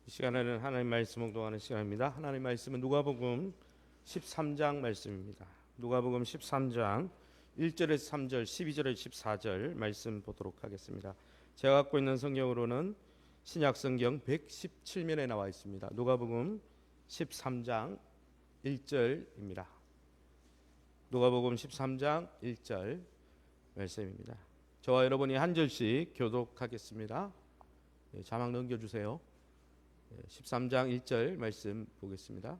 이 시간에는 하나님 말씀 묵상하는 시간입니다. 하나님 말씀은 누가복음 13장 말씀입니다. 누가복음 13장 1절에서 3절, 12절에서 14절 말씀 보도록 하겠습니다. 제가 갖고 있는 성경으로는 신약 성경 117면에 나와 있습니다. 누가복음 13장 1절입니다. 누가복음 13장 1절 말씀입니다. 저와 여러분이 한 절씩 교독하겠습니다. 자막 넘겨주세요. 13장 1절 말씀 보겠습니다.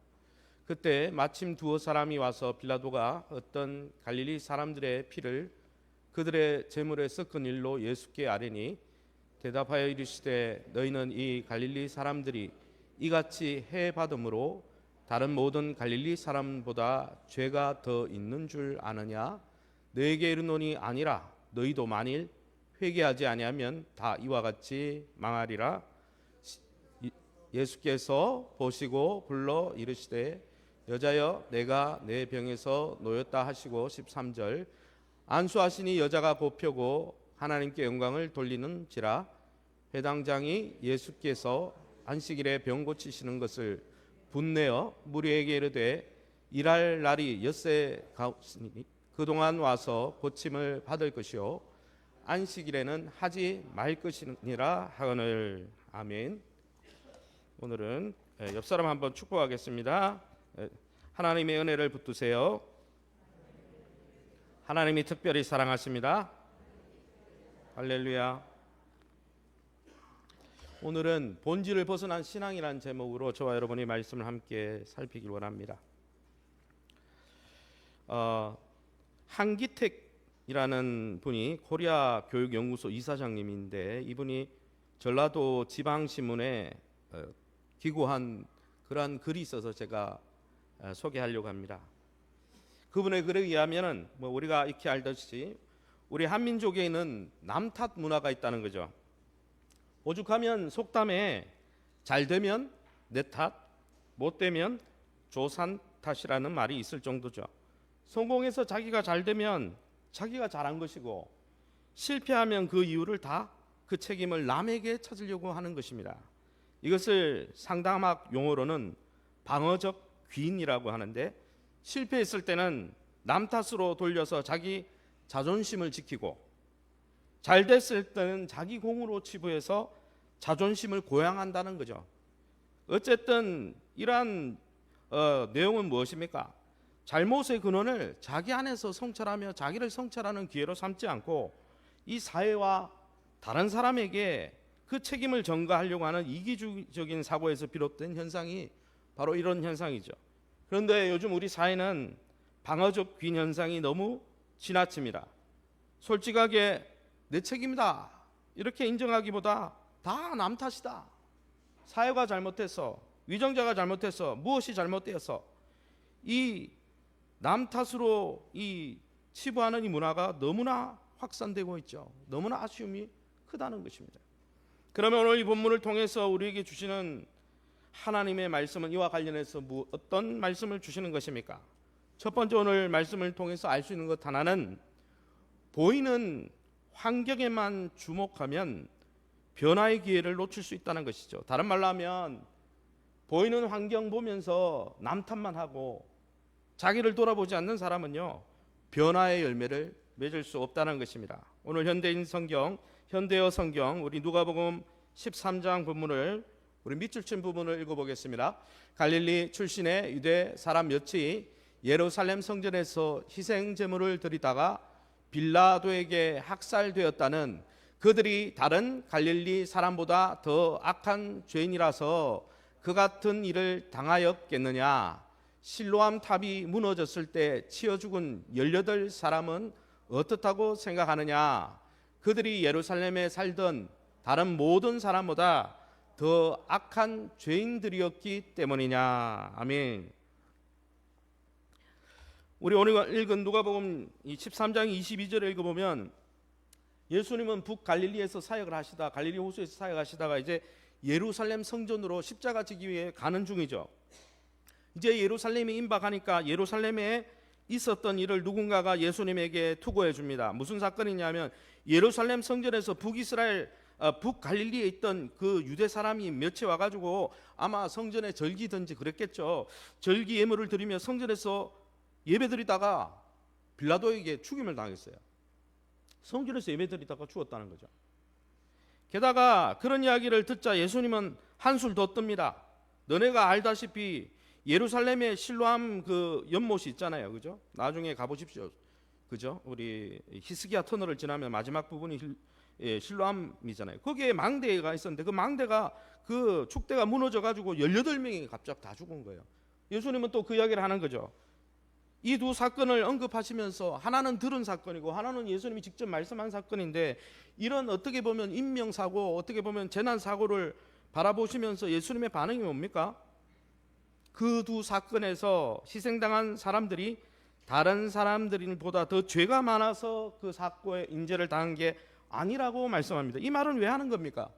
그때 마침 두어 사람이 와서 빌라도가 어떤 갈릴리 사람들의 피를 그들의 제물에 섞은 일로 예수께 아뢰니 대답하여 이르시되 너희는 이 갈릴리 사람들이 이같이 해 받음으로 다른 모든 갈릴리 사람보다 죄가 더 있는 줄 아느냐? 너에게 이르노니 아니라 너희도 만일 회개하지 아니하면 다 이와 같이 망하리라. 예수께서 보시고 불러 이르시되 여자여 내가 내 병에서 놓였다 하시고 13절 안수하시니 여자가 곱혀고 하나님께 영광을 돌리는지라. 회당장이 예수께서 안식일에 병 고치시는 것을 분내어 무리에게 이르되 일할 날이 엿새 가옵으니 그동안 와서 고침을 받을 것이요 안식일에는 하지 말 것이니라 하거늘. 아멘. 오늘은 옆 사람 한번 축복하겠습니다. 하나님의 은혜를 붙드세요. 하나님이 특별히 사랑하십니다. 할렐루야. 오늘은 본질을 벗어난 신앙이라는 제목으로 저와 여러분이 말씀을 함께 살피길 원합니다. 한기택이라는 분이 코리아 교육연구소 이사장님인데 이분이 전라도 지방신문에 기고한 그러한 글이 있어서 제가 소개하려고 합니다. 그분의 글에 의하면은 우리가 익히 알듯이 우리 한민족에는 남탓 문화가 있다는 거죠. 오죽하면 속담에 잘 되면 내 탓, 못 되면 조산 탓이라는 말이 있을 정도죠. 성공해서 자기가 잘 되면 자기가 잘한 것이고 실패하면 그 이유를 다 그 책임을 남에게 찾으려고 하는 것입니다. 이것을 상담학 용어로는 방어적 귀인이라고 하는데 실패했을 때는 남 탓으로 돌려서 자기 자존심을 지키고 잘 됐을 때는 자기 공으로 치부해서 자존심을 고양한다는 거죠. 어쨌든 이러한 내용은 무엇입니까? 잘못의 근원을 자기 안에서 성찰하며 자기를 성찰하는 기회로 삼지 않고 이 사회와 다른 사람에게 그 책임을 전가하려고 하는 이기주의적인 사고에서 비롯된 현상이 바로 이런 현상이죠. 그런데 요즘 우리 사회는 방어적 귀인 현상이 너무 지나칩니다. 솔직하게 내 책임이다 이렇게 인정하기보다 다 남 탓이다. 사회가 잘못해서, 위정자가 잘못해서, 무엇이 잘못되어서 이 남 탓으로 이 치부하는 이 문화가 너무나 확산되고 있죠. 너무나 아쉬움이 크다는 것입니다. 그러면 오늘 이 본문을 통해서 우리에게 주시는 하나님의 말씀은 이와 관련해서 어떤 말씀을 주시는 것입니까? 첫 번째 오늘 말씀을 통해서 알 수 있는 것 하나는 보이는 환경에만 주목하면 변화의 기회를 놓칠 수 있다는 것이죠. 다른 말로 하면 보이는 환경 보면서 남 탓만 하고 자기를 돌아보지 않는 사람은요 변화의 열매를 맺을 수 없다는 것입니다. 오늘 현대어 성경 우리 누가복음 13장 본문을 우리 밑줄 친 부분을 읽어보겠습니다. 갈릴리 출신의 유대 사람 몇이 예루살렘 성전에서 희생 제물을 드리다가 빌라도에게 학살되었다는 그들이 다른 갈릴리 사람보다 더 악한 죄인이라서 그 같은 일을 당하였겠느냐. 실로암 탑이 무너졌을 때 치여 죽은 18사람은 어떻다고 생각하느냐. 그들이 예루살렘에 살던 다른 모든 사람보다 더 악한 죄인들이었기 때문이냐. 아멘. 우리 오늘 읽은 누가복음 13장 22절을 읽어보면 예수님은 북갈릴리에서 사역을 하시다 갈릴리 호수에서 사역하시다가 이제 예루살렘 성전으로 십자가 지기 위해 가는 중이죠. 이제 예루살렘에 임박하니까 예루살렘에 있었던 일을 누군가가 예수님에게 투고해 줍니다. 무슨 사건이냐면 예루살렘 성전에서 북이스라엘 북갈릴리에 있던 그 유대 사람이 몇이 와가지고 아마 성전에 절기든지 그랬겠죠. 절기 예물을 드리며 성전에서 예배드리다가 빌라도에게 죽임을 당했어요. 성전에서 예배드리다가 죽었다는 거죠. 게다가 그런 이야기를 듣자 예수님은 한술 더 뜹니다. 너네가 알다시피 예루살렘에 실로암 그 연못이 있잖아요, 그죠? 나중에 가보십시오, 그죠? 우리 히스기야 터널을 지나면 마지막 부분이 실로암이잖아요. 거기에 망대가 있었는데 그 망대가 그 축대가 무너져가지고 18명이 갑자기 다 죽은 거예요. 예수님은 또 그 이야기를 하는 거죠. 이 두 사건을 언급하시면서 하나는 들은 사건이고 하나는 예수님이 직접 말씀한 사건인데, 이런 어떻게 보면 인명사고, 어떻게 보면 재난사고를 바라보시면서 예수님의 반응이 뭡니까? 그 두 사건에서 희생당한 사람들이 다른 사람들보다 더 죄가 많아서 그 사고에 인재를 당한 게 아니라고 말씀합니다. 이 말은 왜 하는 겁니까?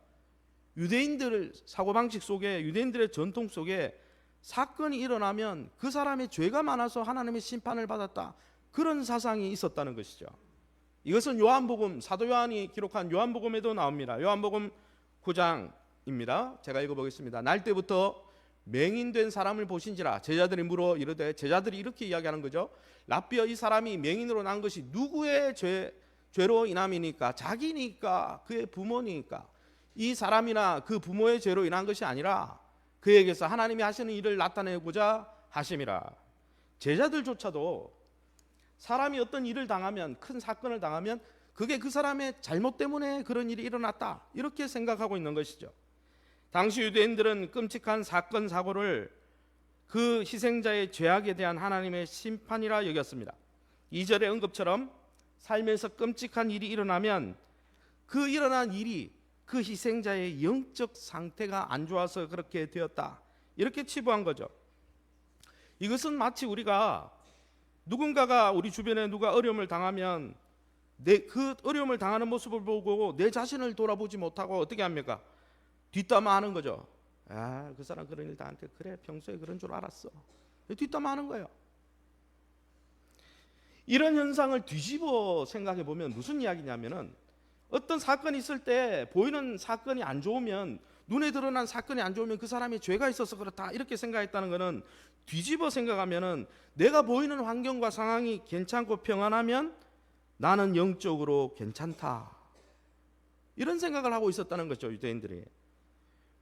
유대인들 사고방식 속에, 유대인들의 전통 속에 사건이 일어나면 그 사람의 죄가 많아서 하나님의 심판을 받았다, 그런 사상이 있었다는 것이죠. 이것은 요한복음, 사도 요한이 기록한 요한복음에도 나옵니다. 요한복음 9장입니다. 제가 읽어보겠습니다. 날 때부터 맹인된 사람을 보신지라 제자들이 물어 이르되, 제자들이 이렇게 이야기하는 거죠. 라삐어, 이 사람이 맹인으로 난 것이 누구의 죄로 인함이니까? 자기니까? 그의 부모니까? 이 사람이나 그 부모의 죄로 인한 것이 아니라 그에게서 하나님이 하시는 일을 나타내고자 하심이라. 제자들조차도 사람이 어떤 일을 당하면, 큰 사건을 당하면 그게 그 사람의 잘못 때문에 그런 일이 일어났다, 이렇게 생각하고 있는 것이죠. 당시 유대인들은 끔찍한 사건 사고를 그 희생자의 죄악에 대한 하나님의 심판이라 여겼습니다. 2절의 언급처럼 삶에서 끔찍한 일이 일어나면 그 일어난 일이 그 희생자의 영적 상태가 안 좋아서 그렇게 되었다, 이렇게 치부한 거죠. 이것은 마치 우리가 누군가가, 우리 주변에 누가 어려움을 당하면 그 어려움을 당하는 모습을 보고 내 자신을 돌아보지 못하고 어떻게 합니까? 뒷담화하는 거죠. 아, 그 사람 그런 일 나한테, 그래 평소에 그런 줄 알았어, 뒷담화하는 거예요. 이런 현상을 뒤집어 생각해 보면 무슨 이야기냐면은, 어떤 사건이 있을 때 보이는 사건이 안 좋으면, 눈에 드러난 사건이 안 좋으면 그 사람이 죄가 있어서 그렇다, 이렇게 생각했다는 것은, 뒤집어 생각하면은 내가 보이는 환경과 상황이 괜찮고 평안하면 나는 영적으로 괜찮다, 이런 생각을 하고 있었다는 거죠, 유대인들이.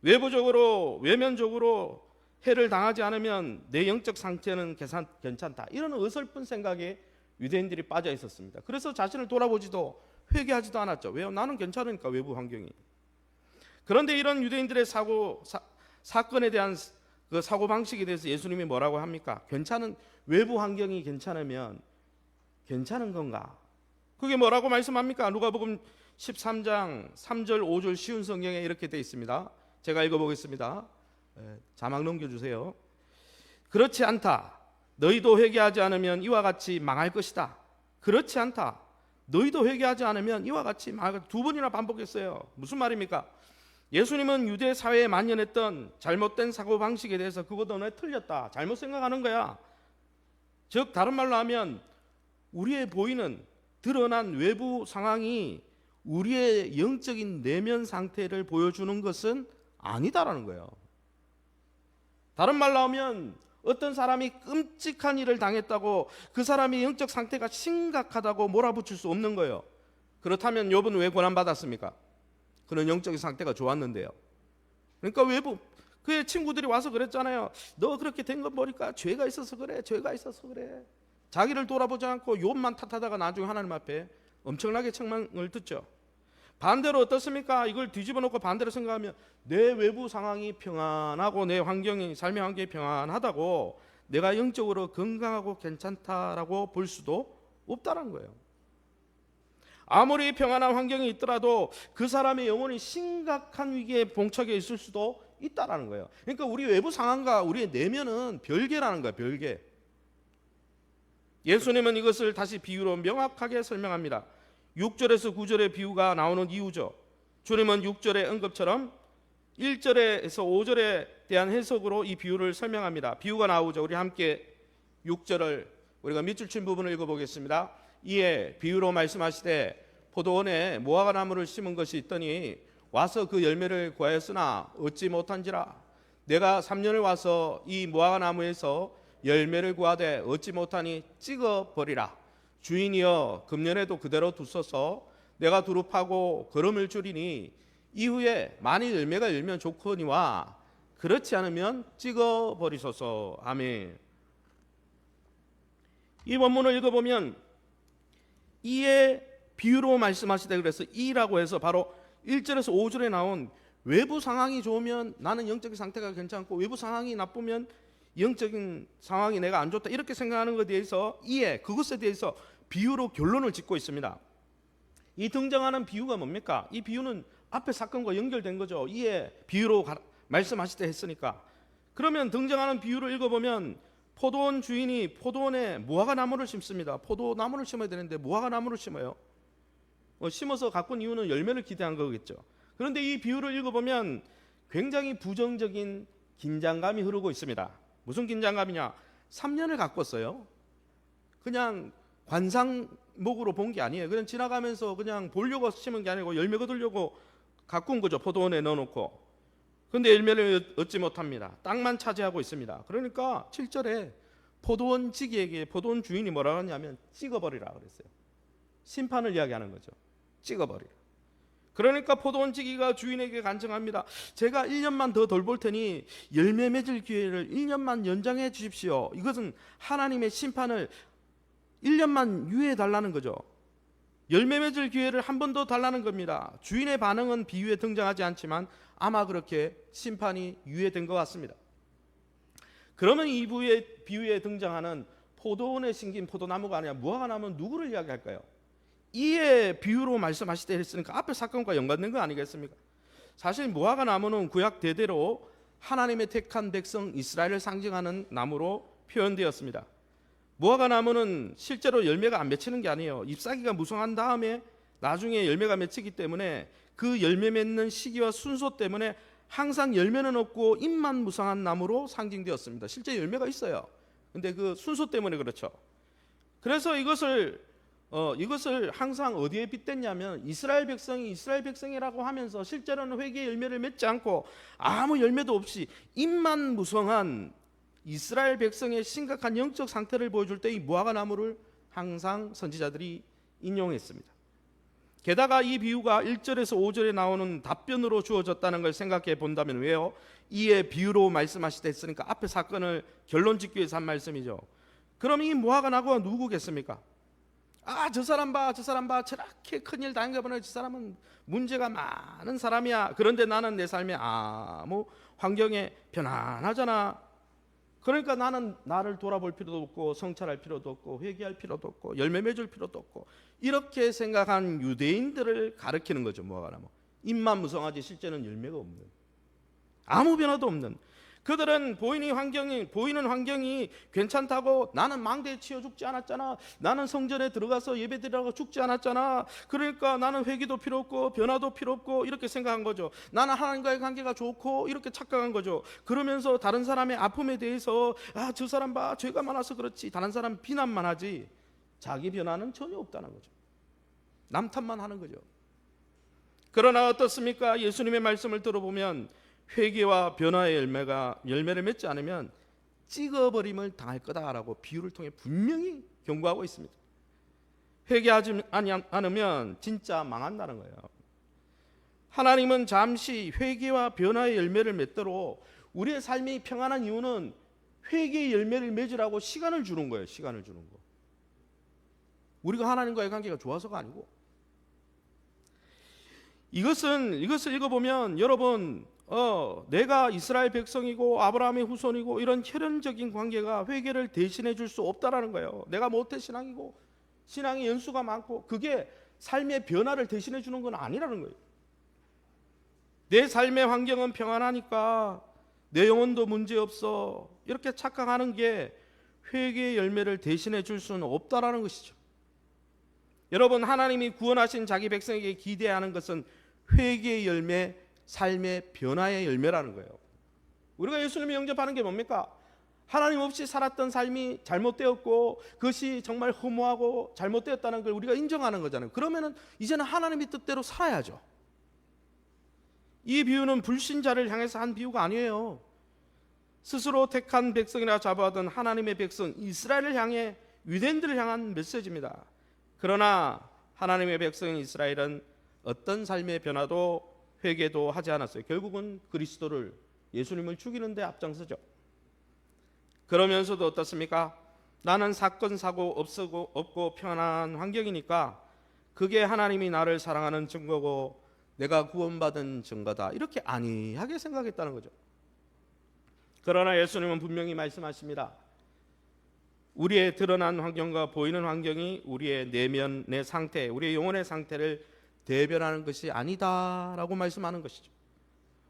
외부적으로, 외면적으로 해를 당하지 않으면 내 영적 상태는 괜찮다, 이런 어설픈 생각에 유대인들이 빠져 있었습니다. 그래서 자신을 돌아보지도 회개하지도 않았죠. 왜요? 나는 괜찮으니까, 외부 환경이. 그런데 이런 유대인들의 사건에 대한 그 사고 방식에 대해서 예수님이 뭐라고 합니까? 외부 환경이 괜찮으면 괜찮은 건가? 그게 뭐라고 말씀합니까? 누가복음 13장 3절 5절 쉬운 성경에 이렇게 되어 있습니다. 제가 읽어보겠습니다. 자막 넘겨주세요. 그렇지 않다. 너희도 회개하지 않으면 이와 같이 망할 것이다. 그렇지 않다. 너희도 회개하지 않으면 이와 같이 망할 것이다. 두 번이나 반복했어요. 무슨 말입니까? 예수님은 유대 사회에 만연했던 잘못된 사고방식에 대해서 그것도 너 틀렸다, 잘못 생각하는 거야. 즉 다른 말로 하면, 우리의 보이는 드러난 외부 상황이 우리의 영적인 내면 상태를 보여주는 것은 아니다라는 거예요. 다른 말로 하면, 어떤 사람이 끔찍한 일을 당했다고 그 사람의 영적 상태가 심각하다고 몰아붙일 수 없는 거예요. 그렇다면 욥은 왜 고난받았습니까? 그는 영적인 상태가 좋았는데요. 그러니까 외부, 그의 친구들이 와서 그랬잖아요. 너 그렇게 된 거 보니까 죄가 있어서 그래, 죄가 있어서 그래. 자기를 돌아보지 않고 욥만 탓하다가 나중에 하나님 앞에 엄청나게 책망을 듣죠. 반대로 어떻습니까? 이걸 뒤집어 놓고 반대로 생각하면, 내 외부 상황이 평안하고 내 환경이, 삶의 환경이 평안하다고 내가 영적으로 건강하고 괜찮다라고 볼 수도 없다는 거예요. 아무리 평안한 환경이 있더라도 그 사람의 영혼이 심각한 위기에 봉착해 있을 수도 있다라는 거예요. 그러니까 우리 외부 상황과 우리의 내면은 별개라는 거예요, 별개. 예수님은 이것을 다시 비유로 명확하게 설명합니다. 6절에서 9절의 비유가 나오는 이유죠. 주님은 6절의 언급처럼 1절에서 5절에 대한 해석으로 이 비유를 설명합니다. 비유가 나오죠. 우리 함께 6절을 우리가 밑줄 친 부분을 읽어보겠습니다. 이에 비유로 말씀하시되, 포도원에 무화과나무를 심은 것이 있더니 와서 그 열매를 구하였으나 얻지 못한지라. 내가 3년을 와서 이 무화과 나무에서 열매를 구하되 얻지 못하니 찍어 버리라. 주인이여 금년에도 그대로 두소서. 내가 두루 파고 거름을 줄이니 이후에 만일 열매가 열면 좋거니와 그렇지 않으면 찍어 버리소서. 아멘. 이 본문을 읽어보면 이의 비유로 말씀하시되, 그래서 이라고 해서 바로 1절에서 5절에 나온 외부 상황이 좋으면 나는 영적인 상태가 괜찮고 외부 상황이 나쁘면 영적인 상황이 내가 안 좋다, 이렇게 생각하는 것에 대해서 이에 그것에 대해서 비유로 결론을 짓고 있습니다. 이 등장하는 비유가 뭡니까? 이 비유는 앞의 사건과 연결된 거죠. 이에 비유로 말씀하시되 했으니까. 그러면 등장하는 비유를 읽어보면 포도원 주인이 포도원에 무화과 나무를 심습니다. 포도나무를 심어야 되는데 무화과 나무를 심어요. 심어서 가꾼 이유는 열매를 기대한 거겠죠. 그런데 이 비유를 읽어보면 굉장히 부정적인 긴장감이 흐르고 있습니다. 무슨 긴장감이냐? 3년을 가꿨어요. 그냥 관상목으로 본 게 아니에요. 그냥 지나가면서 그냥 보려고 심은 게 아니고 열매 거두려고 가꾼 거죠. 포도원에 넣어놓고. 그런데 열매를 얻지 못합니다. 땅만 차지하고 있습니다. 그러니까 7절에 포도원 지기에게 포도원 주인이 뭐라고 하냐면 찍어버리라 그랬어요. 심판을 이야기하는 거죠. 찍어버리라. 그러니까 포도원 지기가 주인에게 간청합니다. 제가 1년만 더 돌볼 테니 열매 맺을 기회를 1년만 연장해 주십시오. 이것은 하나님의 심판을 1년만 유예해 달라는 거죠. 열매 맺을 기회를 한 번 더 달라는 겁니다. 주인의 반응은 비유에 등장하지 않지만 아마 그렇게 심판이 유예된 것 같습니다. 그러면 이 비유에 등장하는 포도원에 심긴 포도나무가 아니라 무화과 나무는 누구를 이야기할까요? 이에 비유로 말씀하시되 했으니까 앞에 사건과 연관된 거 아니겠습니까? 사실 무화과 나무는 구약 대대로 하나님의 택한 백성 이스라엘을 상징하는 나무로 표현되었습니다. 무화과 나무는 실제로 열매가 안 맺히는 게 아니에요. 잎사귀가 무성한 다음에 나중에 열매가 맺히기 때문에 그 열매 맺는 시기와 순서 때문에 항상 열매는 없고 잎만 무성한 나무로 상징되었습니다. 실제 열매가 있어요. 근데 그 순서 때문에 그렇죠. 그래서 이것을 항상 어디에 빗댔냐면 이스라엘 백성이라고 하면서 실제로는 회개의 열매를 맺지 않고 아무 열매도 없이 잎만 무성한 이스라엘 백성의 심각한 영적 상태를 보여줄 때 이 무화과 나무를 항상 선지자들이 인용했습니다. 게다가 이 비유가 1절에서 5절에 나오는 답변으로 주어졌다는 걸 생각해 본다면 왜요? 이에 비유로 말씀하시다 했으니까 앞에 사건을 결론 짓기 위해서 한 말씀이죠. 그럼 이 무화과 나무가 누구겠습니까? 저 사람 봐 저렇게 큰일 당한 거보다 저 사람은 문제가 많은 사람이야. 그런데 나는 내 삶에 아무 환경에 편안하잖아. 그러니까 나는 나를 돌아볼 필요도 없고 성찰할 필요도 없고 회개할 필요도 없고 열매 맺을 필요도 없고, 이렇게 생각한 유대인들을 가리키는 거죠. 무화과 나무. 잎만 무성하지 실제는 열매가 없는, 아무 변화도 없는. 그들은 보이는 환경이 괜찮다고, 나는 망대에 치여 죽지 않았잖아, 나는 성전에 들어가서 예배드리라고 죽지 않았잖아, 그러니까 나는 회개도 필요 없고 변화도 필요 없고, 이렇게 생각한 거죠. 나는 하나님과의 관계가 좋고, 이렇게 착각한 거죠. 그러면서 다른 사람의 아픔에 대해서 저 사람 봐 죄가 많아서 그렇지, 다른 사람 비난만 하지 자기 변화는 전혀 없다는 거죠. 남 탓만 하는 거죠. 그러나 어떻습니까? 예수님의 말씀을 들어보면 회개와 변화의 열매를 맺지 않으면 찍어버림을 당할 거다라고 비유를 통해 분명히 경고하고 있습니다. 회개하지 않으면 진짜 망한다는 거예요. 하나님은 잠시 회개와 변화의 열매를 맺도록 우리의 삶이 평안한 이유는 회개의 열매를 맺으라고 시간을 주는 거예요. 시간을 주는 거. 우리가 하나님과의 관계가 좋아서가 아니고, 이것을 읽어보면 여러분, 내가 이스라엘 백성이고 아브라함의 후손이고 이런 혈연적인 관계가 회개를 대신해 줄 수 없다라는 거예요. 내가 모태신앙이고 신앙의 연수가 많고 그게 삶의 변화를 대신해 주는 건 아니라는 거예요. 내 삶의 환경은 평안하니까 내 영혼도 문제없어, 이렇게 착각하는 게 회개의 열매를 대신해 줄 수는 없다라는 것이죠. 여러분, 하나님이 구원하신 자기 백성에게 기대하는 것은 회개의 열매, 삶의 변화의 열매라는 거예요. 우리가 예수님을 영접하는 게 뭡니까? 하나님 없이 살았던 삶이 잘못되었고 그것이 정말 허무하고 잘못되었다는 걸 우리가 인정하는 거잖아요. 그러면은 이제는 하나님의 뜻대로 살아야죠. 이 비유는 불신자를 향해서 한 비유가 아니에요. 스스로 택한 백성이라 자부하던 하나님의 백성 이스라엘을 향해, 유대인들을 향한 메시지입니다. 그러나 하나님의 백성인 이스라엘은 어떤 삶의 변화도 회개도 하지 않았어요. 결국은 그리스도를, 예수님을 죽이는 데 앞장서죠. 그러면서도 어떻습니까? 나는 사건 사고 없고 편안한 환경이니까 그게 하나님이 나를 사랑하는 증거고 내가 구원받은 증거다, 이렇게 안이하게 생각했다는 거죠. 그러나 예수님은 분명히 말씀하십니다. 우리의 드러난 환경과 보이는 환경이 우리의 내면, 내 상태, 우리의 영혼의 상태를 대변하는 것이 아니다라고 말씀하는 것이죠.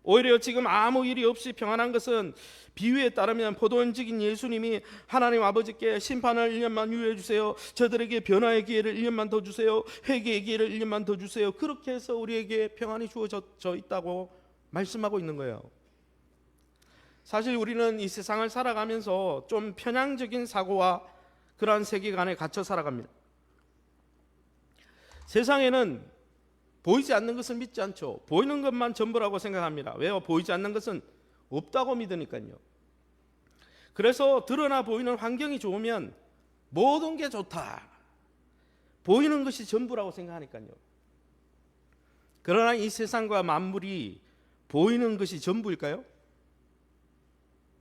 오히려 지금 아무 일이 없이 평안한 것은 비유에 따르면 포도원직인 예수님이 하나님 아버지께 심판을 1년만 유예해 주세요, 저들에게 변화의 기회를 1년만 더 주세요, 회개의 기회를 1년만 더 주세요, 그렇게 해서 우리에게 평안이 주어져 있다고 말씀하고 있는 거예요. 사실 우리는 이 세상을 살아가면서 좀 편향적인 사고와 그러한 세계관에 갇혀 살아갑니다. 세상에는 보이지 않는 것을 믿지 않죠. 보이는 것만 전부라고 생각합니다. 왜요? 보이지 않는 것은 없다고 믿으니까요. 그래서 드러나 보이는 환경이 좋으면 모든 게 좋다, 보이는 것이 전부라고 생각하니까요. 그러나 이 세상과 만물이 보이는 것이 전부일까요?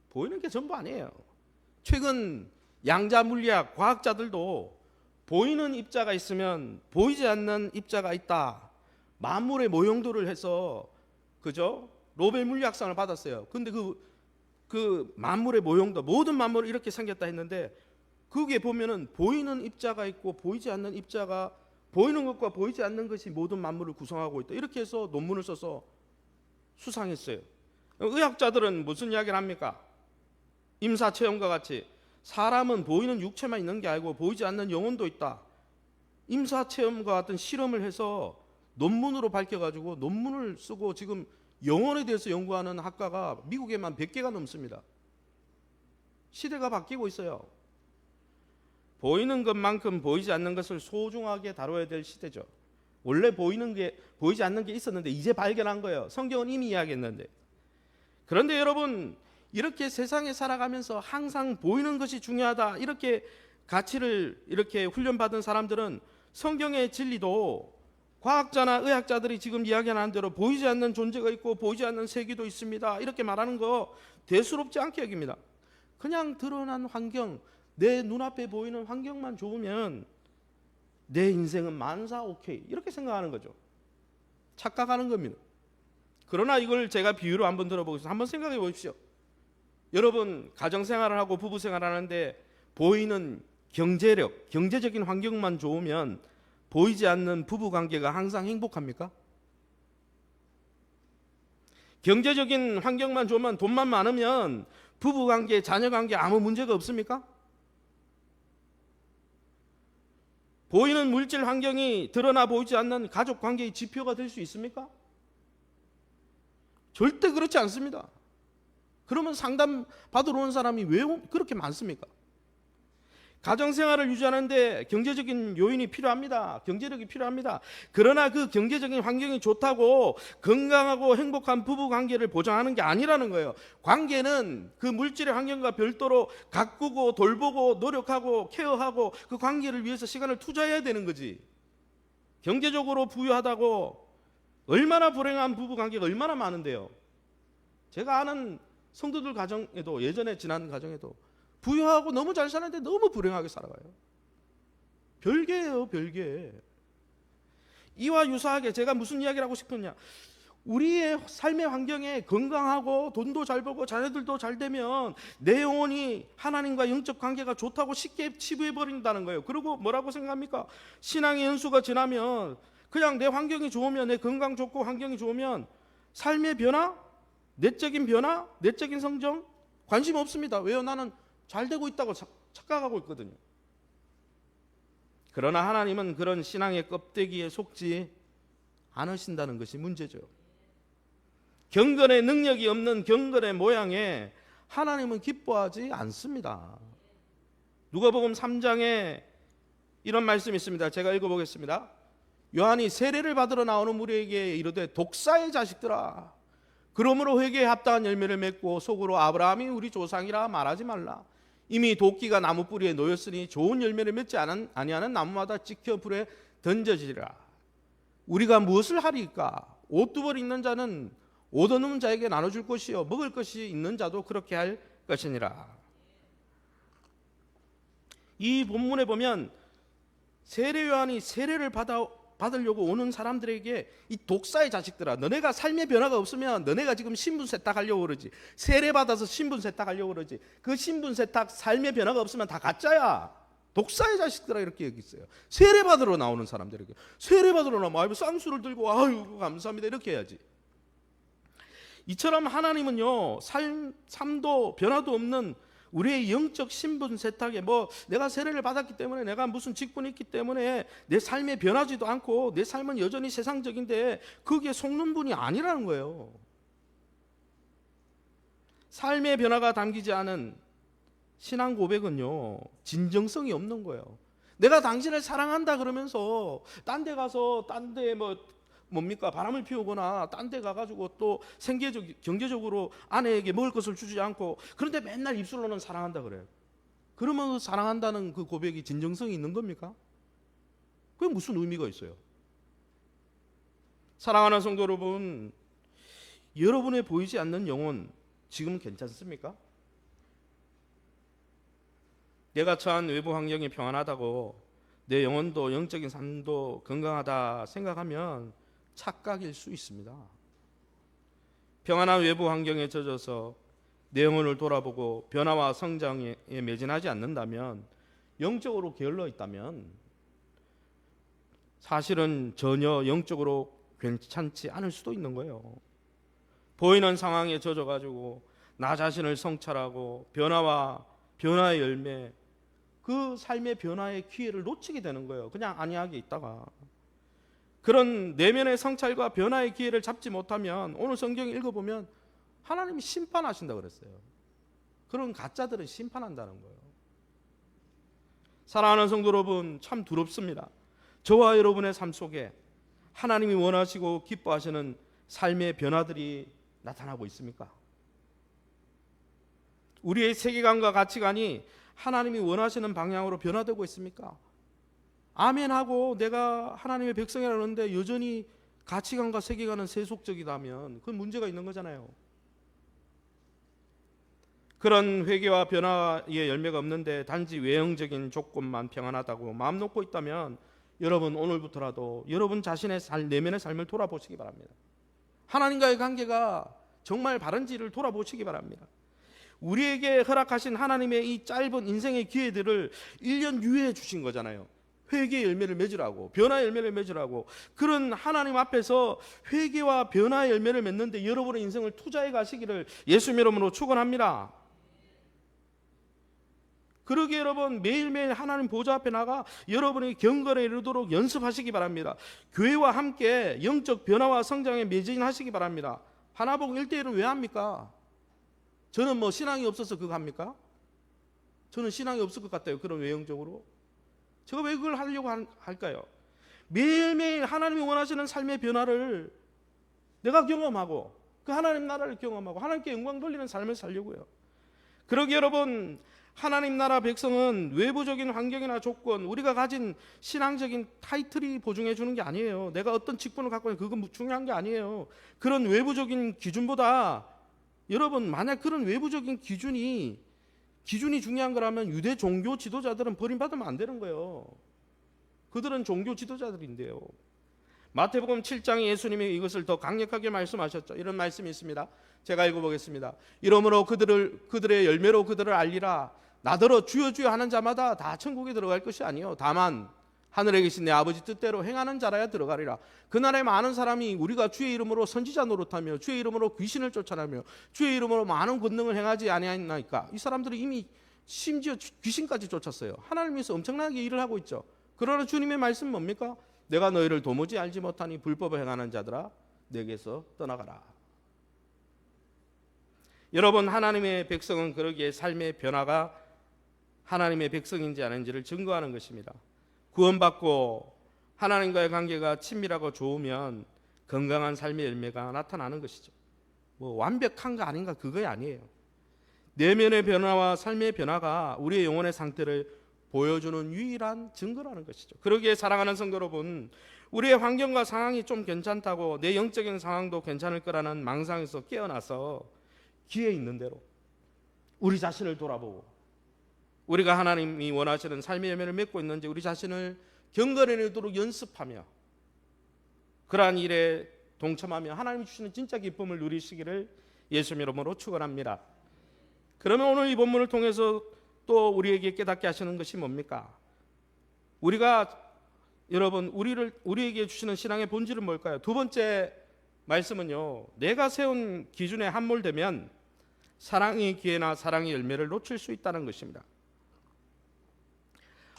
보이는 게 전부 아니에요. 최근 양자 물리학 과학자들도 보이는 입자가 있으면 보이지 않는 입자가 있다, 만물의 모형도를 해서, 그죠? 노벨 물리학상을 받았어요. 근데 그 만물의 모형도, 모든 만물이 이렇게 생겼다 했는데 거기에 보면은 보이는 입자가 있고 보이지 않는 입자가, 보이는 것과 보이지 않는 것이 모든 만물을 구성하고 있다, 이렇게 해서 논문을 써서 수상했어요. 의학자들은 무슨 이야기를 합니까? 임사체험과 같이 사람은 보이는 육체만 있는 게 아니고 보이지 않는 영혼도 있다, 임사체험과 같은 실험을 해서 논문으로 밝혀가지고 논문을 쓰고 지금 영혼에 대해서 연구하는 학과가 미국에만 100개가 넘습니다. 시대가 바뀌고 있어요. 보이는 것만큼 보이지 않는 것을 소중하게 다뤄야 될 시대죠. 원래 보이지 않는 게 있었는데 이제 발견한 거예요. 성경은 이미 이야기했는데. 그런데 여러분, 이렇게 세상에 살아가면서 항상 보이는 것이 중요하다, 이렇게 가치를 이렇게 훈련받은 사람들은 성경의 진리도 과학자나 의학자들이 지금 이야기하는 대로 보이지 않는 존재가 있고 보이지 않는 세계도 있습니다, 이렇게 말하는 거 대수롭지 않게 여깁니다. 그냥 드러난 환경, 내 눈앞에 보이는 환경만 좋으면 내 인생은 만사 오케이, 이렇게 생각하는 거죠. 착각하는 겁니다. 그러나 이걸 제가 비유로 한번 들어보겠습니다. 한번 생각해 보십시오. 여러분, 가정생활을 하고 부부생활을 하는데 보이는 경제적인 환경만 좋으면 보이지 않는 부부관계가 항상 행복합니까? 경제적인 환경만 좋으면, 돈만 많으면 부부관계, 자녀관계 아무 문제가 없습니까? 보이는 물질 환경이 드러나 보이지 않는 가족관계의 지표가 될 수 있습니까? 절대 그렇지 않습니다. 그러면 상담 받으러 온 사람이 왜 그렇게 많습니까? 가정생활을 유지하는데 경제적인 요인이 필요합니다. 경제력이 필요합니다. 그러나 그 경제적인 환경이 좋다고 건강하고 행복한 부부관계를 보장하는 게 아니라는 거예요. 관계는 그 물질의 환경과 별도로 가꾸고 돌보고 노력하고 케어하고 그 관계를 위해서 시간을 투자해야 되는 거지. 경제적으로 부유하다고 얼마나 불행한 부부관계가 얼마나 많은데요. 제가 아는 성도들 가정에도, 예전에 지난 가정에도 부유하고 너무 잘 사는데 너무 불행하게 살아가요. 별개예요, 별개. 이와 유사하게 제가 무슨 이야기를 하고 싶었냐, 우리의 삶의 환경에 건강하고 돈도 잘 벌고 자녀들도 잘 되면 내 영혼이 하나님과 영적 관계가 좋다고 쉽게 치부해버린다는 거예요. 그리고 뭐라고 생각합니까? 신앙의 연수가 지나면 그냥 내 환경이 좋으면, 내 건강 좋고 환경이 좋으면 삶의 변화, 내적인 변화, 내적인 성장 관심 없습니다. 왜요? 나는 잘 되고 있다고 착각하고 있거든요. 그러나 하나님은 그런 신앙의 껍데기에 속지 않으신다는 것이 문제죠. 경건의 능력이 없는 경건의 모양에 하나님은 기뻐하지 않습니다. 누가복음 3장에 이런 말씀이 있습니다. 제가 읽어보겠습니다. 요한이 세례를 받으러 나오는 무리에게 이르되, 독사의 자식들아, 그러므로 회개에 합당한 열매를 맺고 속으로 아브라함이 우리 조상이라 말하지 말라. 이미 도끼가 나무 뿌리에 놓였으니 좋은 열매를 맺지 아니하는 나무마다 찍혀 불에 던져지리라. 우리가 무엇을 하리까? 옷 두 벌 있는 자는 옷 없는 자에게 나눠줄 것이요 먹을 것이 있는 자도 그렇게 할 것이니라. 이 본문에 보면 세례 요한이 세례를 받으려고 오는 사람들에게 이 독사의 자식들아, 너네가 삶의 변화가 없으면 너네가 지금 신분 세탁하려고 그러지, 세례 받아서 신분 세탁하려고 그러지, 그 신분 세탁 삶의 변화가 없으면 다 가짜야. 독사의 자식들아 이렇게 얘기했어요. 세례 받으러 나오는 사람들에게 세례 받으러 나오면 쌍수를 들고 아유 감사합니다 이렇게 해야지. 이처럼 하나님은요 삶도 변화도 없는 우리의 영적 신분 세탁에 내가 세례를 받았기 때문에 내가 무슨 직분이 있기 때문에 내 삶에 변하지도 않고 내 삶은 여전히 세상적인데 그게 속는 분이 아니라는 거예요. 삶의 변화가 담기지 않은 신앙 고백은요 진정성이 없는 거예요. 내가 당신을 사랑한다 그러면서 딴 데 가서 바람을 피우거나 딴 데 가가지고 또 경제적으로 아내에게 먹을 것을 주지 않고 그런데 맨날 입술로는 사랑한다 그래요. 그러면 사랑한다는 그 고백이 진정성이 있는 겁니까? 그게 무슨 의미가 있어요? 사랑하는 성도 여러분, 여러분의 보이지 않는 영혼 지금 괜찮습니까? 내가 처한 외부 환경이 평안하다고 내 영혼도 영적인 삶도 건강하다 생각하면 착각일 수 있습니다. 평안한 외부 환경에 젖어서 내 영혼을 돌아보고 변화와 성장에 매진하지 않는다면, 영적으로 게을러 있다면 사실은 전혀 영적으로 괜찮지 않을 수도 있는 거예요. 보이는 상황에 젖어가지고 나 자신을 성찰하고 변화의 열매, 그 삶의 변화의 기회를 놓치게 되는 거예요. 그냥 안이하게 있다가. 그런 내면의 성찰과 변화의 기회를 잡지 못하면 오늘 성경 읽어보면 하나님이 심판하신다고 그랬어요. 그런 가짜들은 심판한다는 거예요. 사랑하는 성도 여러분, 참 두렵습니다. 저와 여러분의 삶 속에 하나님이 원하시고 기뻐하시는 삶의 변화들이 나타나고 있습니까? 우리의 세계관과 가치관이 하나님이 원하시는 방향으로 변화되고 있습니까? 아멘하고 내가 하나님의 백성이라고 하는데 여전히 가치관과 세계관은 세속적이다면 그건 문제가 있는 거잖아요. 그런 회개와 변화의 열매가 없는데 단지 외형적인 조건만 평안하다고 마음 놓고 있다면 여러분 오늘부터라도 여러분 자신의 내면의 삶을 돌아보시기 바랍니다. 하나님과의 관계가 정말 바른지를 돌아보시기 바랍니다. 우리에게 허락하신 하나님의 이 짧은 인생의 기회들을 1년 유예해 주신 거잖아요. 회개의 열매를 맺으라고, 변화의 열매를 맺으라고. 그런 하나님 앞에서 회개와 변화의 열매를 맺는데 여러분의 인생을 투자해 가시기를 예수님 이름으로 축원합니다. 그러기에 여러분 매일매일 하나님 보좌 앞에 나가 여러분의 경건에 이르도록 연습하시기 바랍니다. 교회와 함께 영적 변화와 성장에 매진하시기 바랍니다. 하나복 1대1은 왜 합니까? 저는 신앙이 없어서 그거 합니까? 저는 신앙이 없을 것 같아요. 그런 외형적으로. 제가 왜 그걸 하려고 할까요? 매일매일 하나님이 원하시는 삶의 변화를 내가 경험하고 그 하나님 나라를 경험하고 하나님께 영광 돌리는 삶을 살려고요. 그러기에 여러분 하나님 나라 백성은 외부적인 환경이나 조건, 우리가 가진 신앙적인 타이틀이 보증해 주는 게 아니에요. 내가 어떤 직분을 갖고 있는 그건 중요한 게 아니에요. 그런 외부적인 기준보다 여러분 만약 그런 외부적인 기준이 중요한 거라면 유대 종교 지도자들은 버림받으면 안 되는 거예요. 그들은 종교 지도자들인데요. 마태복음 7장에 예수님이 이것을 더 강력하게 말씀하셨죠. 이런 말씀이 있습니다. 제가 읽어보겠습니다. 이러므로 그들의 열매로 그들을 알리라. 나더러 주여 주여 하는 자마다 다 천국에 들어갈 것이 아니요 다만 하늘에 계신 내 아버지 뜻대로 행하는 자라야 들어가리라. 그날에 많은 사람이 우리가 주의 이름으로 선지자 노릇하며 주의 이름으로 귀신을 쫓아내며 주의 이름으로 많은 권능을 행하지 아니하나이까. 이 사람들이 이미 심지어 귀신까지 쫓았어요. 하나님께서 엄청나게 일을 하고 있죠. 그러나 주님의 말씀은 뭡니까? 내가 너희를 도무지 알지 못하니 불법을 행하는 자들아 내게서 떠나가라. 여러분 하나님의 백성은 그러기에 삶의 변화가 하나님의 백성인지 아닌지를 증거하는 것입니다. 구원받고 하나님과의 관계가 친밀하고 좋으면 건강한 삶의 열매가 나타나는 것이죠. 뭐 완벽한 거 아닌가 그거 아니에요. 내면의 변화와 삶의 변화가 우리의 영혼의 상태를 보여주는 유일한 증거라는 것이죠. 그러기에 사랑하는 성도 여러분, 우리의 환경과 상황이 좀 괜찮다고 내 영적인 상황도 괜찮을 거라는 망상에서 깨어나서 기회 있는 대로 우리 자신을 돌아보고 우리가 하나님이 원하시는 삶의 열매를 맺고 있는지 우리 자신을 경건해내도록 연습하며 그러한 일에 동참하며 하나님이 주시는 진짜 기쁨을 누리시기를 예수님 이름으로 축원합니다. 그러면 오늘 이 본문을 통해서 또 우리에게 깨닫게 하시는 것이 뭡니까? 우리가 여러분 우리에게 주시는 신앙의 본질은 뭘까요? 두 번째 말씀은요, 내가 세운 기준에 함몰되면 사랑의 기회나 사랑의 열매를 놓칠 수 있다는 것입니다.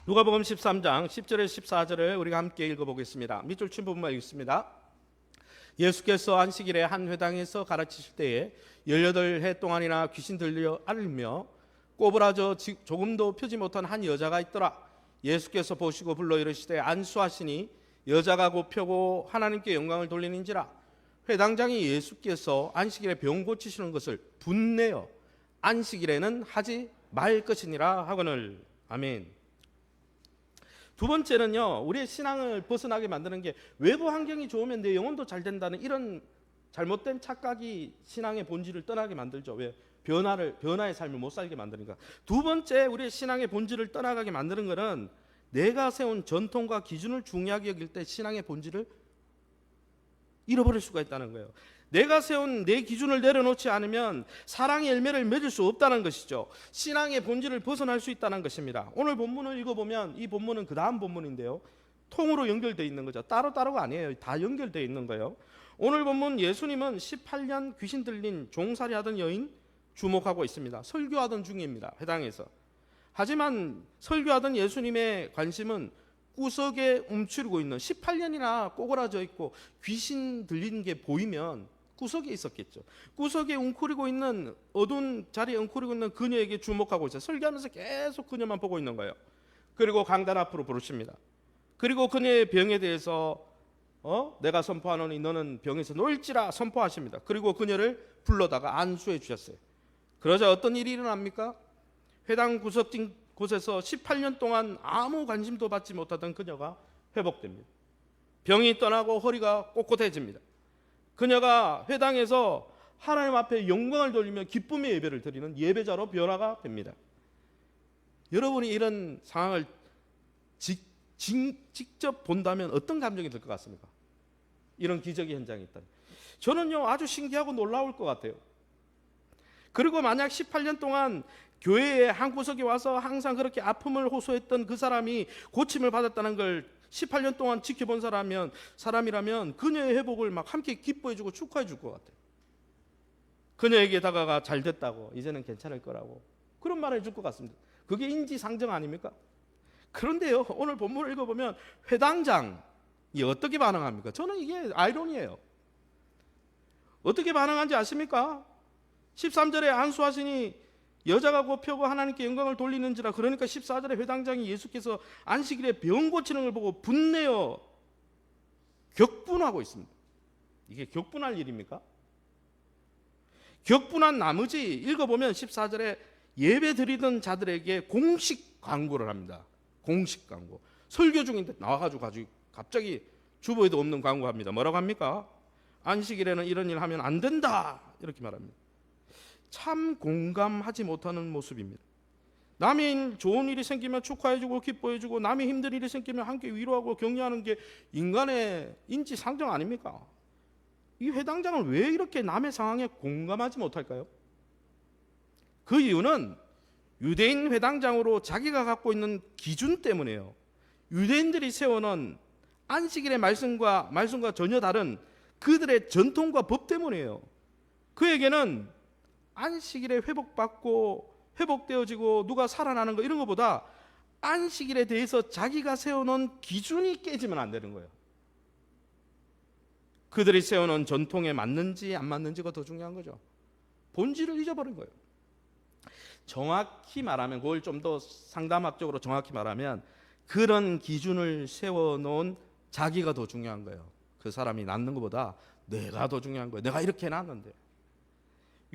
누가복음 13장 10절에서 14절을 우리가 함께 읽어보겠습니다. 밑줄 친 부분만 읽습니다. 예수께서 안식일에 한 회당에서 가르치실 때에 18해 동안이나 귀신 들려 앓으며 꼬부라져 조금도 펴지 못한 한 여자가 있더라. 예수께서 보시고 불러 이르시되 안수하시니 여자가 곧 펴고 하나님께 영광을 돌리는지라. 회당장이 예수께서 안식일에 병 고치시는 것을 분내어 안식일에는 하지 말 것이니라 하거늘. 아멘. 두 번째는요, 우리의 신앙을 벗어나게 만드는 게 외부 환경이 좋으면 내 영혼도 잘 된다는 이런 잘못된 착각이 신앙의 본질을 떠나게 만들죠. 왜? 변화의 삶을 못 살게 만드니까. 두 번째 우리의 신앙의 본질을 떠나가게 만드는 것은 내가 세운 전통과 기준을 중요하게 여길 때 신앙의 본질을 잃어버릴 수가 있다는 거예요. 내가 세운 내 기준을 내려놓지 않으면 사랑의 열매를 맺을 수 없다는 것이죠. 신앙의 본질을 벗어날 수 있다는 것입니다. 오늘 본문을 읽어보면 이 본문은 그 다음 본문인데요, 통으로 연결되어 있는 거죠. 따로따로가 아니에요. 다 연결되어 있는 거예요. 오늘 본문 예수님은 18년 귀신 들린 종살이 하던 여인 주목하고 있습니다. 설교하던 중입니다. 회당에서. 하지만 설교하던 예수님의 관심은 구석에 움츠리고 있는 18년이나 꼬그라져 있고 귀신 들린 게 보이면 구석에 있었겠죠. 구석에 웅크리고 있는 어두운 자리에 웅크리고 있는 그녀에게 주목하고 있어요. 설교하면서 계속 그녀만 보고 있는 거예요. 그리고 강단 앞으로 부르십니다. 그리고 그녀의 병에 대해서 내가 선포하노니 너는 병에서 놓일지라 선포하십니다. 그리고 그녀를 불러다가 안수해 주셨어요. 그러자 어떤 일이 일어납니까? 회당 구석진 곳에서 18년 동안 아무 관심도 받지 못하던 그녀가 회복됩니다. 병이 떠나고 허리가 꼿꼿해집니다. 그녀가 회당에서 하나님 앞에 영광을 돌리며 기쁨의 예배를 드리는 예배자로 변화가 됩니다. 여러분이 이런 상황을 직접 본다면 어떤 감정이 들 것 같습니까? 이런 기적의 현장이 있다면. 저는요, 아주 신기하고 놀라울 것 같아요. 그리고 만약 18년 동안 교회의 한 구석에 와서 항상 그렇게 아픔을 호소했던 그 사람이 고침을 받았다는 걸 18년 동안 지켜본 사람이라면 그녀의 회복을 막 함께 기뻐해주고 축하해줄 것 같아요. 그녀에게 다가가 잘 됐다고, 이제는 괜찮을 거라고 그런 말을 해줄 것 같습니다. 그게 인지상정 아닙니까? 그런데요, 오늘 본문을 읽어보면 회당장이 어떻게 반응합니까? 저는 이게 아이러니예요. 어떻게 반응한지 아십니까? 13절에 안수하시니 여자가 곧 펴고 하나님께 영광을 돌리는지라. 그러니까 14절에 회당장이 예수께서 안식일에 병 고치는 걸 보고 분내어 격분하고 있습니다. 이게 격분할 일입니까? 격분한 나머지 읽어보면 14절에 예배 드리던 자들에게 공식 광고를 합니다. 공식 광고. 설교 중인데 나와가지고 갑자기 주보에도 없는 광고합니다. 뭐라고 합니까? 안식일에는 이런 일 하면 안 된다, 이렇게 말합니다. 참 공감하지 못하는 모습입니다. 남의 좋은 일이 생기면 축하해주고 기뻐해주고 남의 힘든 일이 생기면 함께 위로하고 격려하는 게 인간의 인지상정 아닙니까? 이 회당장은 왜 이렇게 남의 상황에 공감하지 못할까요? 그 이유는 유대인 회당장으로 자기가 갖고 있는 기준 때문이에요. 유대인들이 세워놓은 안식일의 말씀과 전혀 다른 그들의 전통과 법 때문이에요. 그에게는 안식일에 회복되어지고 누가 살아나는 거 이런 것보다 안식일에 대해서 자기가 세워놓은 기준이 깨지면 안 되는 거예요. 그들이 세워놓은 전통에 맞는지 안 맞는지가 더 중요한 거죠. 본질을 잊어버린 거예요. 정확히 말하면, 그걸 좀 더 상담학적으로 정확히 말하면 그런 기준을 세워놓은 자기가 더 중요한 거예요. 그 사람이 낳는 것보다 내가 더 중요한 거예요. 내가 이렇게 낳았는데.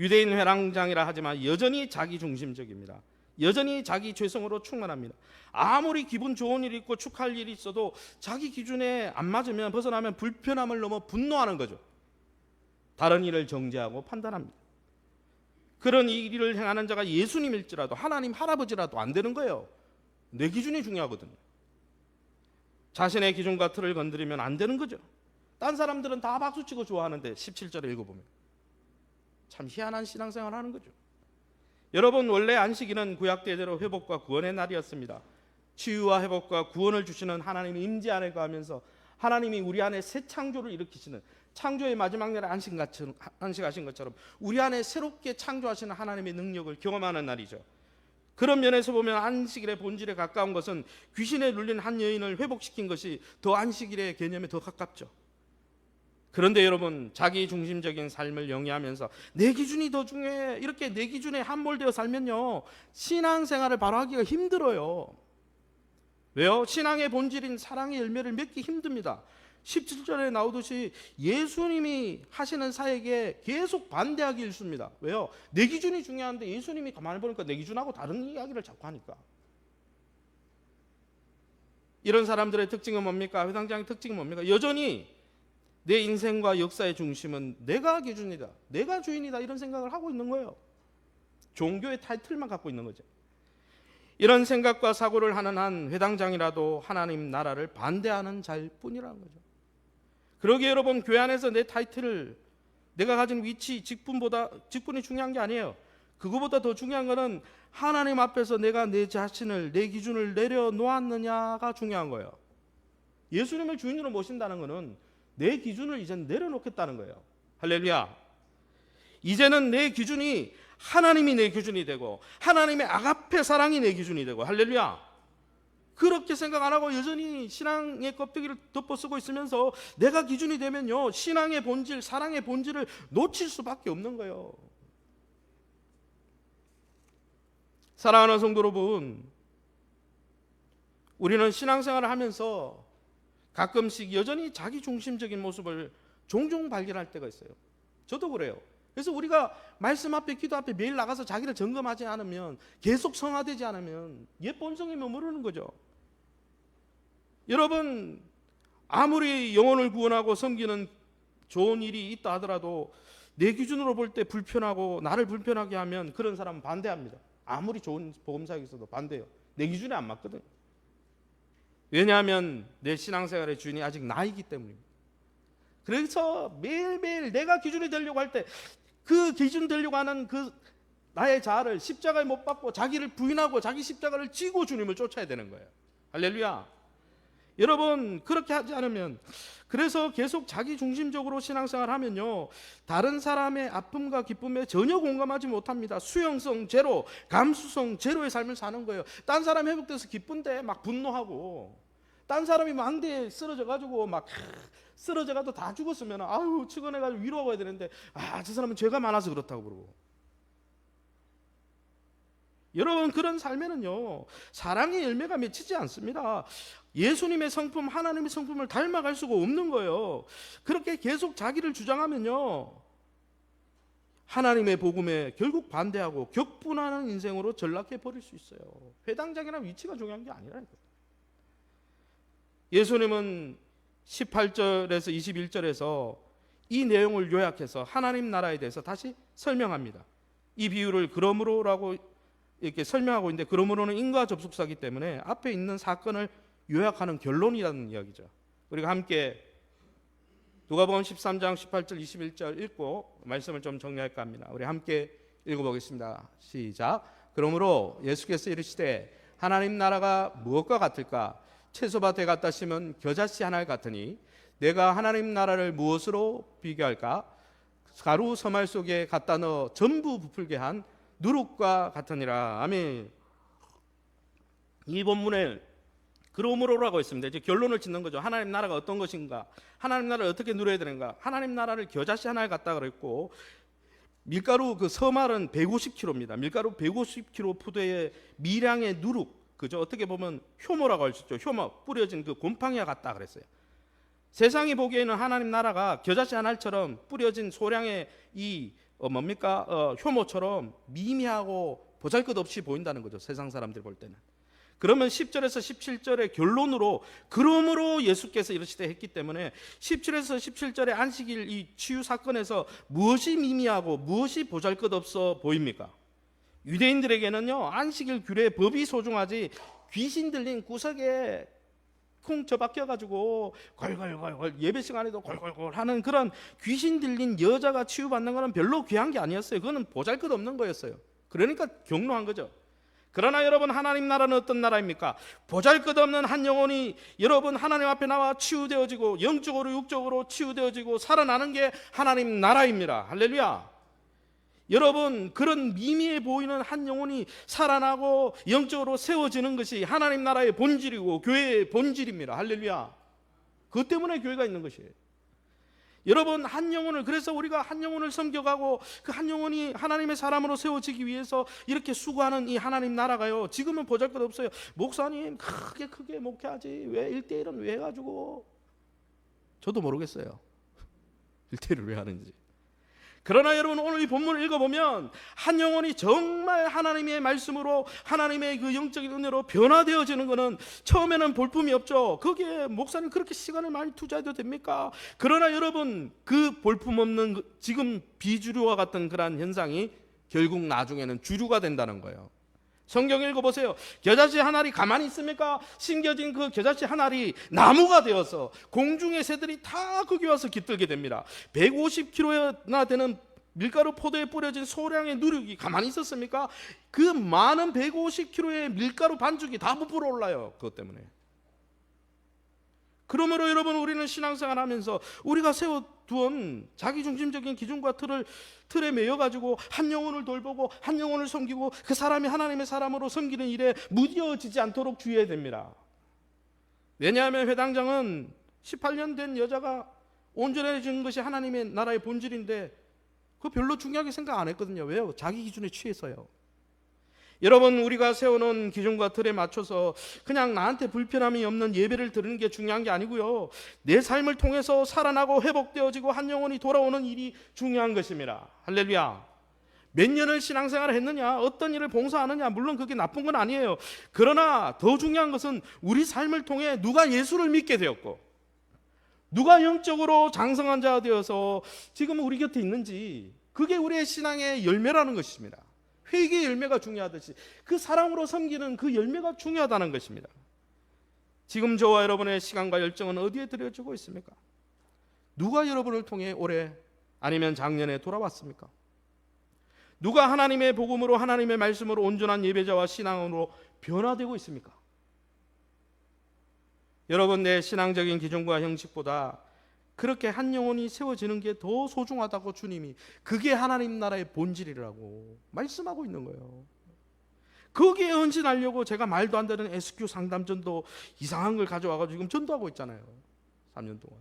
유대인 회당장이라 하지만 여전히 자기 중심적입니다. 여전히 자기 죄성으로 충만합니다. 아무리 기분 좋은 일이 있고 축하할 일이 있어도 자기 기준에 안 맞으면, 벗어나면 불편함을 넘어 분노하는 거죠. 다른 일을 정죄하고 판단합니다. 그런 일을 행하는 자가 예수님일지라도, 하나님 할아버지라도 안 되는 거예요. 내 기준이 중요하거든요. 자신의 기준과 틀을 건드리면 안 되는 거죠. 딴 사람들은 다 박수치고 좋아하는데 17절에 읽어보면 참 희한한 신앙생활을 하는 거죠. 여러분, 원래 안식일은 구약대대로 회복과 구원의 날이었습니다. 치유와 회복과 구원을 주시는 하나님의 임재 안에 거하면서 하나님이 우리 안에 새 창조를 일으키시는, 창조의 마지막 날에 안식하신 것처럼 우리 안에 새롭게 창조하시는 하나님의 능력을 경험하는 날이죠. 그런 면에서 보면 안식일의 본질에 가까운 것은 귀신에 눌린 한 여인을 회복시킨 것이 더 안식일의 개념에 더 가깝죠. 그런데 여러분, 자기 중심적인 삶을 영위하면서 내 기준이 더 중요해, 이렇게 내 기준에 함몰되어 살면요, 신앙생활을 바로 하기가 힘들어요. 왜요? 신앙의 본질인 사랑의 열매를 맺기 힘듭니다. 17절에 나오듯이 예수님이 하시는 사역에 계속 반대하기 일쑤입니다. 왜요? 내 기준이 중요한데 예수님이 가만히 보니까 내 기준하고 다른 이야기를 자꾸 하니까. 이런 사람들의 특징은 뭡니까? 회당장의 특징은 뭡니까? 여전히 내 인생과 역사의 중심은 내가 기준이다, 내가 주인이다, 이런 생각을 하고 있는 거예요. 종교의 타이틀만 갖고 있는 거죠. 이런 생각과 사고를 하는 한 회당장이라도 하나님 나라를 반대하는 자일 뿐이라는 거죠. 그러기에 여러분, 교회 안에서 내 타이틀을, 내가 가진 위치, 직분이 중요한 게 아니에요. 그거보다 더 중요한 거는 하나님 앞에서 내가 내 자신을, 내 기준을 내려놓았느냐가 중요한 거예요. 예수님을 주인으로 모신다는 거는 내 기준을 이제는 내려놓겠다는 거예요. 할렐루야. 이제는 내 기준이 하나님이 내 기준이 되고 하나님의 아가페 사랑이 내 기준이 되고, 할렐루야. 그렇게 생각 안 하고 여전히 신앙의 껍데기를 덮어 쓰고 있으면서 내가 기준이 되면요, 신앙의 본질, 사랑의 본질을 놓칠 수밖에 없는 거예요. 사랑하는 성도 여러분, 우리는 신앙생활을 하면서 가끔씩 여전히 자기 중심적인 모습을 종종 발견할 때가 있어요. 저도 그래요. 그래서 우리가 말씀 앞에, 기도 앞에 매일 나가서 자기를 점검하지 않으면, 계속 성화되지 않으면 옛 본성에 머무르는 거죠. 여러분, 아무리 영혼을 구원하고 섬기는 좋은 일이 있다 하더라도 내 기준으로 볼 때 불편하고 나를 불편하게 하면 그런 사람은 반대합니다. 아무리 좋은 복음사역이 있어도 반대해요. 내 기준에 안 맞거든요. 왜냐하면 내 신앙생활의 주인이 아직 나이기 때문입니다. 그래서 매일매일 내가 기준이 되려고 할 때, 그 기준 되려고 하는 그 나의 자아를 십자가에 못 박고 자기를 부인하고 자기 십자가를 지고 주님을 쫓아야 되는 거예요. 할렐루야. 여러분, 그렇게 하지 않으면, 그래서 계속 자기 중심적으로 신앙생활을 하면요, 다른 사람의 아픔과 기쁨에 전혀 공감하지 못합니다. 수용성 제로, 감수성 제로의 삶을 사는 거예요. 딴 사람 회복돼서 기쁜데 막 분노하고, 딴 사람이 망대에 쓰러져가지고 막 쓰러져가도 다 죽었으면 아유 측은해가지고 위로하고 해야 되는데, 저 사람은 죄가 많아서 그렇다고 그러고. 여러분, 그런 삶에는요, 사랑의 열매가 맺히지 않습니다. 예수님의 성품, 하나님의 성품을 닮아갈 수가 없는 거예요. 그렇게 계속 자기를 주장하면요, 하나님의 복음에 결국 반대하고 격분하는 인생으로 전락해 버릴 수 있어요. 회당장이나 위치가 중요한 게 아니라니까요. 예수님은 18절에서 21절에서 이 내용을 요약해서 하나님 나라에 대해서 다시 설명합니다. 이 비유를 그러므로라고 이렇게 설명하고 있는데, 그러므로는 인과 접속사기 때문에 앞에 있는 사건을 요약하는 결론이라는 이야기죠. 우리가 함께 누가복음 13장 18절 21절 읽고 말씀을 좀 정리할까 합니다. 우리 함께 읽어보겠습니다. 시작. 그러므로 예수께서 이르시되 하나님 나라가 무엇과 같을까? 채소밭에 갖다 심은 겨자씨 하나 같으니 내가 하나님 나라를 무엇으로 비교할까? 가루 서말 속에 갖다 넣어 전부 부풀게 한 누룩과 같으니라. 아멘. 이 본문에 그러므로라고 했습니다. 이제 결론을 짓는 거죠. 하나님 나라가 어떤 것인가, 하나님 나라를 어떻게 누려야 되는가. 하나님 나라를 겨자씨 하나에 갖다 그랬고, 밀가루 그 서말은 150kg입니다. 밀가루 150kg 푸드에 미량의 누룩, 그죠? 어떻게 보면 효모라고 할 수 있죠. 효모, 뿌려진 그 곰팡이와 같다 그랬어요. 세상이 보기에는 하나님 나라가 겨자씨 하나처럼 뿌려진 소량의 이 효모처럼 미미하고 보잘것없이 보인다는 거죠. 세상 사람들이 볼 때는. 그러면 10절에서 17절의 결론으로 그러므로 예수께서 이러시되 했기 때문에 17에서 17절의 안식일 이 치유 사건에서 무엇이 미미하고 무엇이 보잘것없어 보입니까? 유대인들에게는요, 안식일 규례 법이 소중하지 귀신 들린 구석에 쿵 처박혀가지고 걸걸걸걸 예배 시간에도 걸걸걸 하는 그런 귀신 들린 여자가 치유받는 것은 별로 귀한 게 아니었어요. 그거는 보잘것없는 거였어요. 그러니까 경로한 거죠. 그러나 여러분, 하나님 나라는 어떤 나라입니까? 보잘것없는 한 영혼이 여러분 하나님 앞에 나와 치유되어지고 영적으로 육적으로 치유되어지고 살아나는 게 하나님 나라입니다. 할렐루야. 여러분, 그런 미미해 보이는 한 영혼이 살아나고 영적으로 세워지는 것이 하나님 나라의 본질이고 교회의 본질입니다. 할렐루야. 그것 때문에 교회가 있는 것이에요. 여러분, 한 영혼을, 그래서 우리가 한 영혼을 섬겨가고 그 한 영혼이 하나님의 사람으로 세워지기 위해서 이렇게 수고하는 이 하나님 나라가요, 지금은 보잘것없어요. 목사님 크게 목회하지 왜 1대1은 왜 해가지고. 저도 모르겠어요 1대1을 왜 하는지. 그러나 여러분, 오늘 이 본문을 읽어보면 한 영혼이 정말 하나님의 말씀으로 하나님의 그 영적인 은혜로 변화되어지는 것은 처음에는 볼품이 없죠. 거기에 목사님 그렇게 시간을 많이 투자해도 됩니까? 그러나 여러분, 그 볼품 없는 지금 비주류와 같은 그러한 현상이 결국 나중에는 주류가 된다는 거예요. 성경 읽어보세요. 겨자씨 한 알이 가만히 있습니까? 심겨진 그 겨자씨 한 알이 나무가 되어서 공중의 새들이 다 거기 와서 깃들게 됩니다. 150kg나 되는 밀가루 포도에 뿌려진 소량의 누룩이 가만히 있었습니까? 그 많은 150kg의 밀가루 반죽이 다 부풀어 올라요. 그것 때문에. 그러므로 여러분, 우리는 신앙생활 하면서 우리가 세워두은 자기중심적인 기준과 틀에 매여가지고 한 영혼을 돌보고 한 영혼을 섬기고 그 사람이 하나님의 사람으로 섬기는 일에 무뎌지지 않도록 주의해야 됩니다. 왜냐하면 회당장은 18년 된 여자가 온전해지는 것이 하나님의 나라의 본질인데 그거 별로 중요하게 생각 안 했거든요. 왜요? 자기 기준에 취해서요. 여러분, 우리가 세워놓은 기준과 틀에 맞춰서 그냥 나한테 불편함이 없는 예배를 드리는 게 중요한 게 아니고요, 내 삶을 통해서 살아나고 회복되어지고 한 영혼이 돌아오는 일이 중요한 것입니다. 할렐루야. 몇 년을 신앙생활을 했느냐, 어떤 일을 봉사하느냐, 물론 그게 나쁜 건 아니에요. 그러나 더 중요한 것은 우리 삶을 통해 누가 예수를 믿게 되었고 누가 영적으로 장성한 자가 되어서 지금 우리 곁에 있는지, 그게 우리의 신앙의 열매라는 것입니다. 회개의 열매가 중요하듯이 그 사랑으로 섬기는 그 열매가 중요하다는 것입니다. 지금 저와 여러분의 시간과 열정은 어디에 들여지고 있습니까? 누가 여러분을 통해 올해 아니면 작년에 돌아왔습니까? 누가 하나님의 복음으로 하나님의 말씀으로 온전한 예배자와 신앙으로 변화되고 있습니까? 여러분, 내 신앙적인 기준과 형식보다 그렇게 한 영혼이 세워지는 게 더 소중하다고 주님이, 그게 하나님 나라의 본질이라고 말씀하고 있는 거예요. 거기에 헌신하려고 제가 말도 안 되는 SQ 상담전도 이상한 걸 가져와가지고 지금 전도하고 있잖아요. 3년 동안.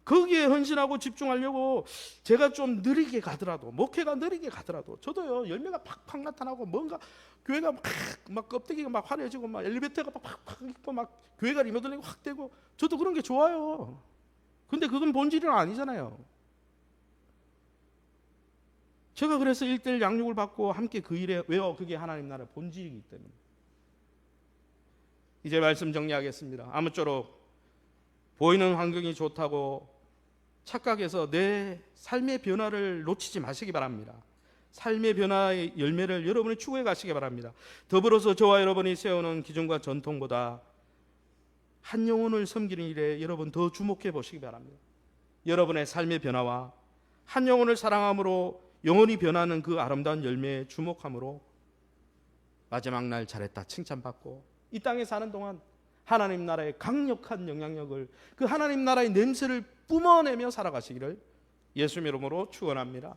거기에 헌신하고 집중하려고 제가 좀 느리게 가더라도, 목회가 느리게 가더라도 저도요, 열매가 팍팍 나타나고 뭔가 교회가 막 껍데기가 막 화려해지고 막 엘리베이터가 팍팍 있고 막 교회가 리모델링이 확 되고, 저도 그런 게 좋아요. 근데 그건 본질은 아니잖아요. 제가 그래서 1:1 양육을 받고 함께 그 일에, 왜요? 그게 하나님 나라의 본질이기 때문에. 이제 말씀 정리하겠습니다. 아무쪼록 보이는 환경이 좋다고 착각해서 내 삶의 변화를 놓치지 마시기 바랍니다. 삶의 변화의 열매를 여러분이 추구해 가시기 바랍니다. 더불어서 저와 여러분이 세우는 기준과 전통보다 한 영혼을 섬기는 일에 여러분 더 주목해 보시기 바랍니다. 여러분의 삶의 변화와 한 영혼을 사랑함으로 영혼이 변하는 그 아름다운 열매에 주목함으로 마지막 날 잘했다 칭찬받고 이 땅에 사는 동안 하나님 나라의 강력한 영향력을, 그 하나님 나라의 냄새를 뿜어내며 살아가시기를 예수님 이름으로 축원합니다.